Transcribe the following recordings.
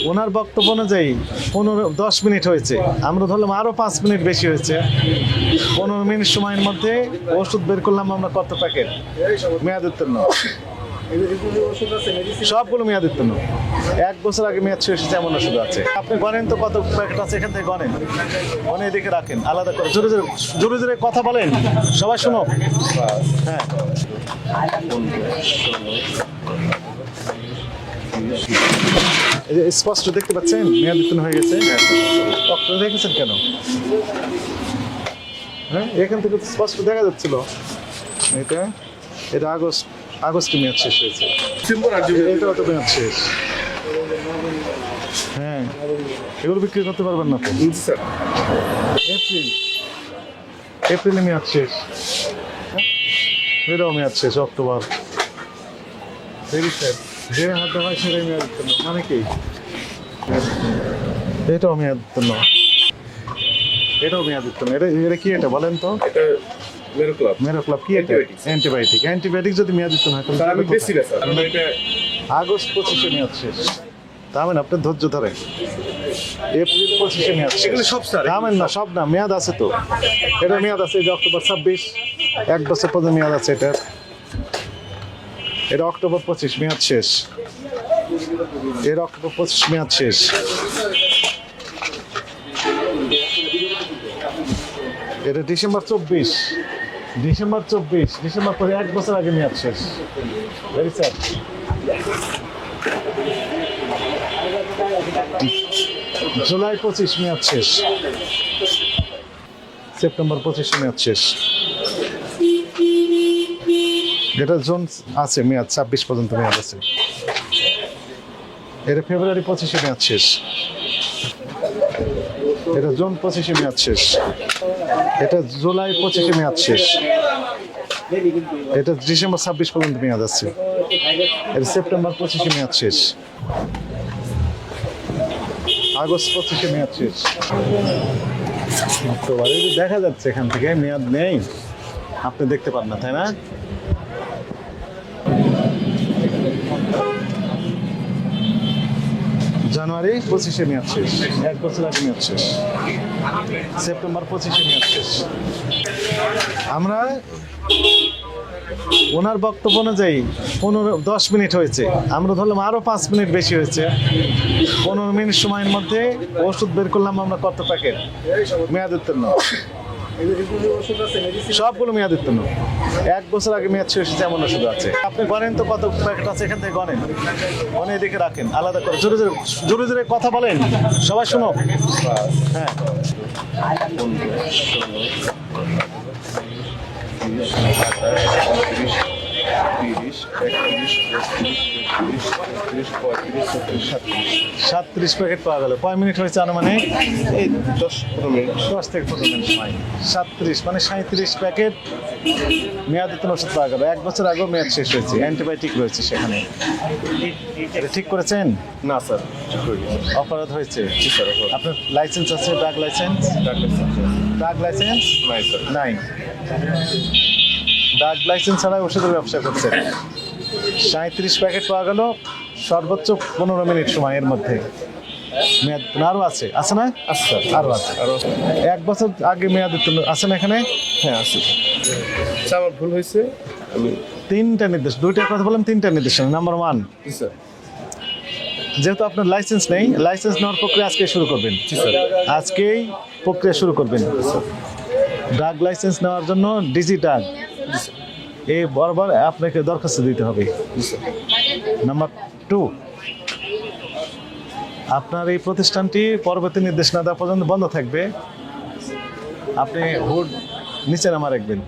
ওনার বক্তব্য অনুযায়ী 10 মিনিট হয়েছে, আমরা ধরলাম আরো 5 মিনিট বেশি হয়েছে। 15 মিনিট সময়ের মধ্যে ওষুধ বের করলাম আমরা কত প্যাকেট মেয়াদ উত্তীর্ণ, সবগুলো মেয়াদ উত্তীর্ণ। 1 বছর আগে মেয়াদ শেষ হয়েছে এমন ওষুধ আছে। আপনি গণেন তো কত প্যাকেট আছে, এখান থেকে গণেন, গনে এদিকে রাখেন আলাদা করে। জোরে জোরে জোরে জোরে কথা বলেন, সবাই শুনো। হ্যাঁ, এই যে স্পষ্ট দেখতে পাচ্ছেন মেয়াদ উত্তীর্ণ হয়ে গেছে। ডক্টর দেখেছেন কেন? হ্যাঁ, এখান থেকে স্পষ্ট দেখা যাচ্ছিল। এটা আগস্টে মেয়াদ শেষ হয়েছে, এটাও তো মেয়াদ শেষ। হ্যাঁ, এগুলো বিক্রি করতে পারবেন না তো। এপ্রিলে মেয়াদ শেষ, এটাও মেয়াদ শেষ। অক্টোবর যে হাতে হয় সেটাই মেয়াদ উত্তীর্ণ, মানে কি এটাও মেয়াদ উত্তীর্ণ, এটাও মেয়াদ উত্তীর্ণ। এটা কি, এটা বলেন তো? মেরোক্লাব কি? এটা অ্যান্টিবায়োটিক যদি মেয়াদ উত্তীর্ণ হয় আগস্ট 25-এ মেয়াদ শেষ। তাহলে আপনি ধৈর্য ধরেন, এপ্রিল 25-এ মেয়াদ শেষ। থামেন না, সব না, মেয়াদ আছে তো। এটা মেয়াদ আছে, যে অক্টোবর 26, 1 বছর পর্যন্ত মেয়াদ আছে। এটা অক্টোবর 25 মেয়াদ শেষ, এর অক্টোবর 25 মেয়াদ শেষ। এটা ডিসেম্বর 24, ডিসেম্বর পরে 1 বছর আগে মেয়াদ শেষ। Very sad. জুলাই 25 মেয়াদ শেষ, সেপ্টেম্বর 25 মেয়াদ শেষ। এটা জুন আছে মেয়াদ, 26 পর্যন্ত মেয়াদ আছে। এটা ফেব্রুয়ারি 25-এ মেয়াদ শেষ, এটা জুন 25-এ মেয়াদ শেষ, এটা জুলাই 25-এ মেয়াদ শেষ, এটা ডিসেম্বর 26 পর্যন্ত মেয়াদ আছে, এটা সেপ্টেম্বর 25-এ মেয়াদ শেষ, আগস্ট 25-এ মেয়াদ শেষ, অক্টোবর। এই যে দেখা যাচ্ছে এখান থেকে মেয়াদ নেই, আপনি দেখতে পান না, তাই না? জানুয়ারি 25-এ মেয়াদ শেষ, 1 বছর আগে মেয়াদ শেষ, সেপ্টেম্বর 25-এ মেয়াদ শেষ। আমরা ওনার বক্তব্য অনুযায়ী 10 মিনিট হয়েছে, আমরা ধরলাম আরো 5 মিনিট বেশি হয়েছে। 15 মিনিট সময়ের মধ্যে ওষুধ বের করলাম আমরা কত প্যাকেট মেয়াদ উত্তীর্ণ, সবগুলো মেয়াদ উত্তীর্ণ। 1 বছর আগে মেয়াদ শেষ হয়েছে এমন ওষুধ আছে। আপনি গণেন তো কত প্যাকেট আছে, এখান থেকে গণেন, গনে এদিকে রাখেন আলাদা করে। জোরে জোরে জোরে জোরে কথা বলেন, সবাই শুনো। হ্যাঁ, 37 প্যাকেট পাওয়া গেল। কয় মিনিট হয়েছে আনুমানিক? এই 10-15 মিনিট, 10 থেকে 15 মিনিট সময়। 37 মানে 37 প্যাকেট মেয়াদ উত্তীর্ণ ওষুধ পাওয়া গেল। 1 বছর আগেও মেয়াদ শেষ হয়েছে, অ্যান্টিবায়োটিক রয়েছে সেখানে। এটা ঠিক করেছেন? না স্যার, অপরাধ হয়েছে। আপনার লাইসেন্স আছে? Drug licence? ড্রাগ লাইসেন্স নাই স্যার। নাই। ড্রাগ লাইসেন্স ছাড়া ওষুধের ব্যবসা করছেন। 37 প্যাকেট পাওয়া গেল সর্বোচ্চ 15 মিনিট সময়ের মধ্যে। মেয়াদ আরও আছে, আছে না? আচ্ছা, আরও আছে। 1 বছর আগে মেয়াদ উত্তীর্ণ আছে না এখানে? হ্যাঁ আছে। স্যার আমার ভুল হয়েছে, আমি 3টা নির্দেশ, 2টার কথা বললাম, 3টা নির্দেশনা। নাম্বার 1, জি স্যার। যেহেতু আপনার লাইসেন্স নেই, লাইসেন্স নেওয়ার প্রক্রিয়া আজকে শুরু করবেন। জি স্যার। আজকেই প্রক্রিয়া শুরু করবেন। ড্রাগ লাইসেন্স নেওয়ার জন্য ডিজি ড্রাগ এই বরাবর আপনাকে দরখাস্ত দিতে হবে। নাম্বার 2, আপনার এই প্রতিষ্ঠানটি পরবর্তী নির্দেশ না দেওয়া পর্যন্ত বন্ধ থাকবে। আপনি হুড নিচে নামা রাখবেন,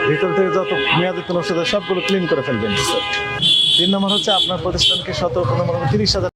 ভিতর থেকে যত মেয়াদ উত্তীর্ণ ওষুধ সবগুলো ক্লিন করে ফেলবেন। 3 নম্বর হচ্ছে আপনার প্রতিষ্ঠানকে 17-15 30,000